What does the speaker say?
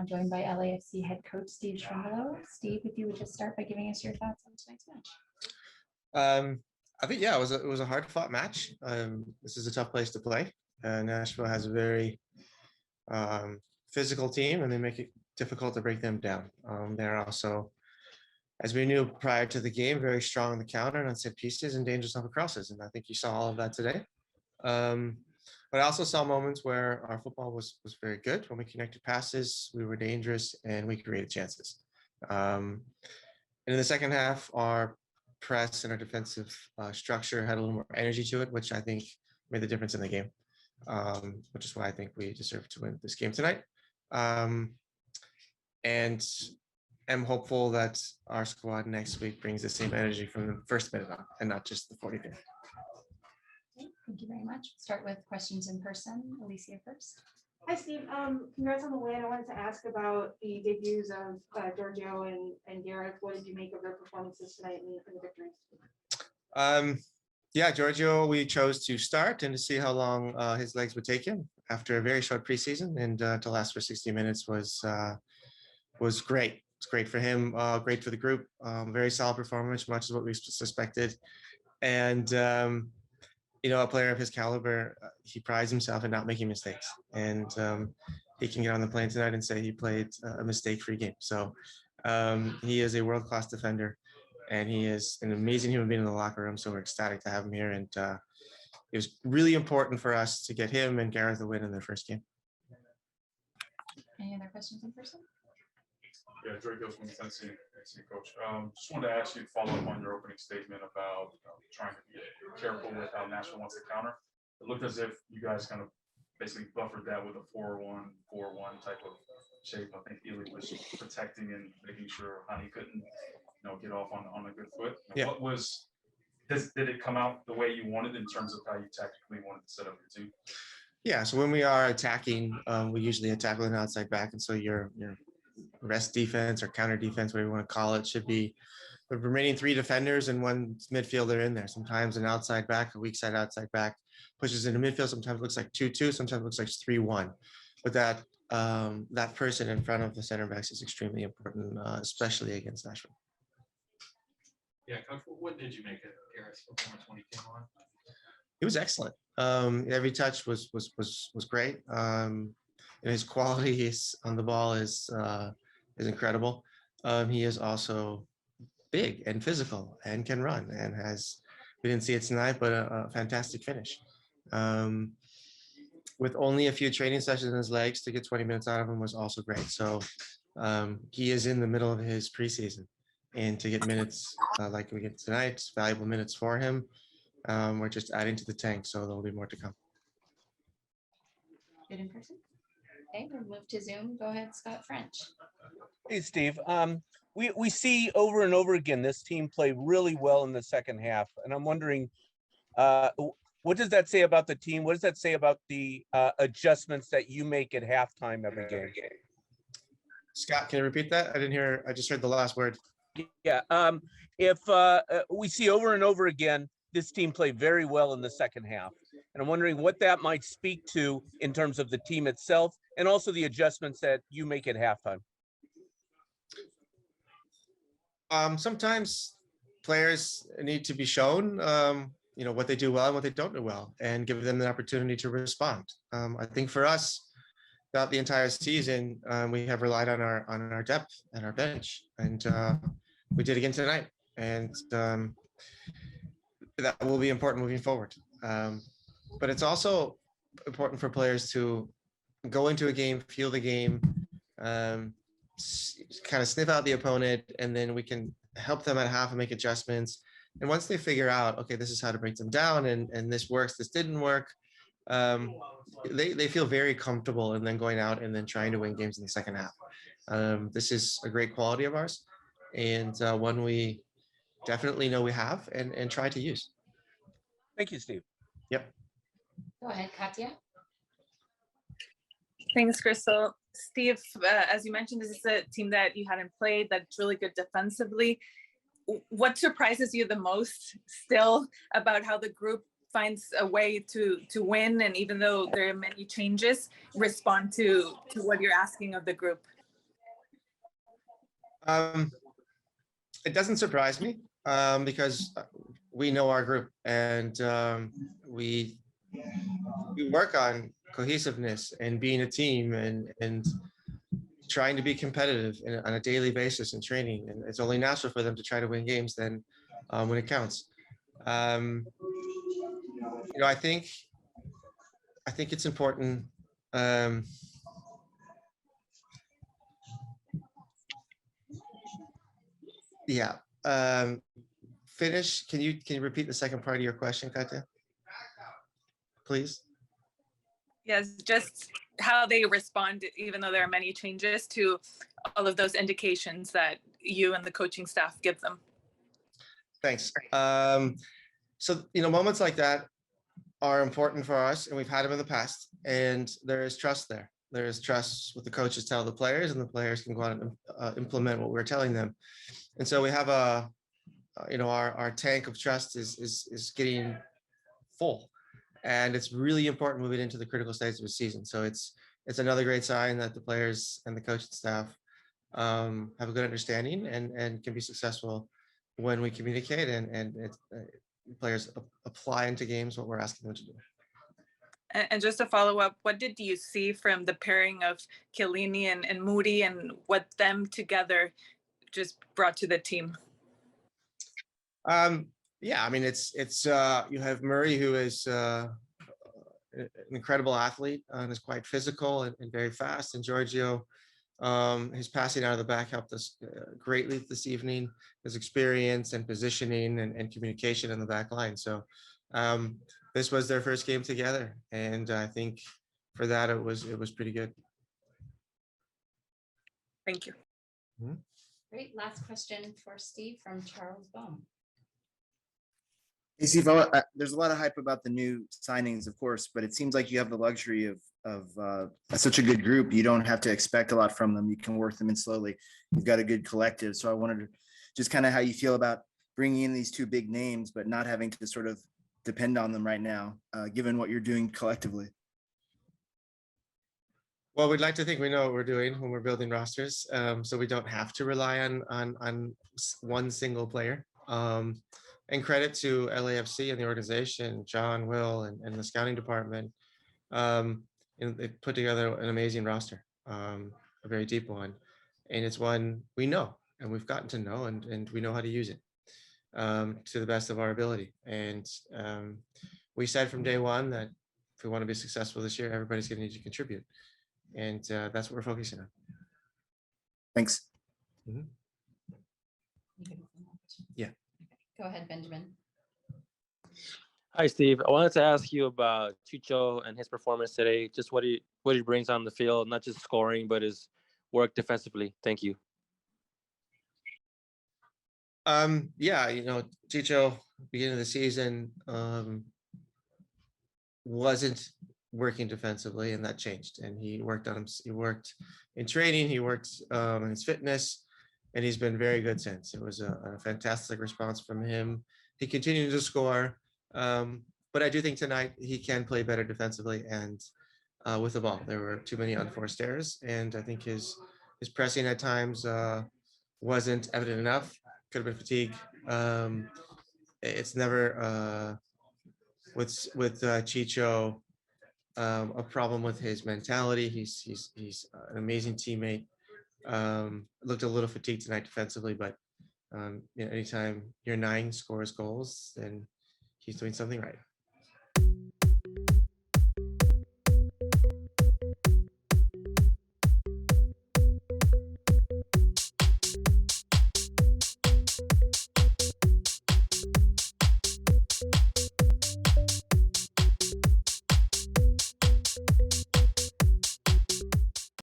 now joined by LAFC head coach Steve Cherundolo. Steve, if you would just start by giving us your thoughts on tonight's match. I think, yeah, it was a hard fought match. This is a tough place to play. Nashville has a very physical team, and they make it difficult to break them down. They're also, as we knew prior to the game, very strong on the counter and on set pieces and dangerous off of crosses. And I think you saw all of that today. But I also saw moments where our football was very good. When we connected passes, we were dangerous and we created chances. And in the second half, our press and our defensive structure had a little more energy to it, which I think made the difference in the game, which is why I think we deserve to win this game tonight. And I'm hopeful that our squad next week brings the same energy from the first minute on and not just the 45th. Okay, thank you very much. Start with questions in person. Alicia first. Hi, Steve. Congrats on the win. I wanted to ask about the debuts of Giorgio and Gareth. What did you make of their performances tonight in the victory? Yeah, Giorgio, we chose to start and to see how long his legs would take him after a very short preseason, and to last for 60 minutes was great. It's great for him, great for the group. Very solid performance, much as what we suspected. And a player of his caliber, he prides himself in not making mistakes. And he can get on the plane tonight and say he played a mistake-free game. So he is a world-class defender, and he is an amazing human being in the locker room. So we're ecstatic to have him here. And it was really important for us to get him and Gareth a win in their first game. Any other questions in person? Yeah, Drake Gills from Tennessee, coach. Just wanted to ask you to follow up on your opening statement about trying to be careful with how Nashville wants to counter. It looked as if you guys kind of basically buffered that with a 4-1, 4-1 type of shape. I think Ely was protecting and making sure Hani couldn't, get off on a good foot. Yeah. Did it come out the way you wanted in terms of how you tactically wanted to set up your team? Yeah, so when we are attacking, we usually attack with an outside back, and so your rest defense or counter defense, whatever you want to call it, should be the remaining 3 defenders and 1 midfielder in there. Sometimes an outside back, a weak side outside back pushes into midfield. Sometimes it looks like 2-2, sometimes it looks like 3-1. But that person in front of the center backs is extremely important, especially against Nashville. Yeah, Coach, what did you make of Gareth's performance when he came on? It was excellent. Every touch was great. And his quality on the ball is incredible. He is also big and physical and can run and we didn't see it tonight, but a fantastic finish. With only a few training sessions in his legs, to get 20 minutes out of him was also great. So he is in the middle of his preseason, and to get minutes like we get tonight, valuable minutes for him. We're just adding to the tank, so there'll be more to come. Good in person. Okay, we'll move to Zoom. Go ahead, Scott French. Hey, Steve. We see over and over again this team play really well in the second half, and I'm wondering, what does that say about the team? What does that say about the adjustments that you make at halftime every game? Scott, can you repeat that? I didn't hear. I just heard the last word. Yeah. If we see over and over again this team play very well in the second half, and I'm wondering what that might speak to in terms of the team itself and also the adjustments that you make at halftime. Sometimes players need to be shown, what they do well and what they don't do well, and give them the opportunity to respond. I think for us, throughout the entire season, we have relied on our depth and our bench, and we did again tonight, and that will be important moving forward. But it's also important for players to go into a game, feel the game, kind of sniff out the opponent, and then we can help them at half and make adjustments. And once they figure out, okay, this is how to break them down, and this works, this didn't work, they feel very comfortable and then going out and then trying to win games in the second half. This is a great quality of ours, and one we definitely know we have and try to use. Thank you, Steve. Yep. Go ahead, Katya. Thanks, Crystal. Steve, as you mentioned, this is a team that you hadn't played that's really good defensively. What surprises you the most still about how the group finds a way to win, and even though there are many changes, respond to what you're asking of the group? It doesn't surprise me because we know our group and we work on cohesiveness and being a team and trying to be competitive on a daily basis in training. And it's only natural for them to try to win games then when it counts. I think it's important. Yeah. Finish. Can you repeat the second part of your question, Katya? Please. Yes, just how they respond, even though there are many changes, to all of those indications that you and the coaching staff give them. Thanks. So, moments like that are important for us, and we've had them in the past, and there is trust there. There is trust with the coaches tell the players, and the players can go out and implement what we're telling them. And so we have our tank of trust is getting full, and it's really important moving into the critical stage of the season. So it's another great sign that the players and the coaching staff have a good understanding and can be successful when we communicate and players apply into games what we're asking them to do. And just to follow up, what did you see from the pairing of Chiellini and Moody, and what them together just brought to the team? Yeah, I mean, it's you have Murray, who is an incredible athlete and is quite physical and very fast, and Giorgio, his passing out of the back helped us greatly this evening. His experience and positioning and communication in the back line. So this was their first game together, and I think for that it was pretty good. Thank you. Mm-hmm. Great. Last question for Steve from Charles Bohm. Hey, Steve, there's a lot of hype about the new signings, of course, but it seems like you have the luxury of such a good group. You don't have to expect a lot from them. You can work them in slowly. You've got a good collective. So I wanted to just kind of how you feel about bringing in these two big names, but not having to sort of depend on them right now, given what you're doing collectively. Well, we'd like to think we know what we're doing when we're building rosters, so we don't have to rely on one single player. And credit to LAFC and the organization, John, Will, and the scouting department. They put together an amazing roster, a very deep one, and it's one we know and we've gotten to know, and we know how to use it to the best of our ability. And we said from day one that if we want to be successful this year, everybody's going to need to contribute, and that's what we're focusing on. Thanks. Mm-hmm. Yeah. Go ahead, Benjamin. Hi, Steve. I wanted to ask you about Chicho and his performance today. Just what he brings on the field, not just scoring, but his work defensively. Thank you. Yeah, Chicho, beginning of the season, wasn't working defensively, and that changed. And he worked on him. He worked in training. He worked in his fitness. And he's been very good since. It was a fantastic response from him. He continued to score, but I do think tonight he can play better defensively and with the ball. There were too many unforced errors, and I think his pressing at times wasn't evident enough. Could have been fatigue. It's never with Chicho a problem with his mentality. He's an amazing teammate. Looked a little fatigued tonight defensively, but anytime your 9 scores goals, then he's doing something right.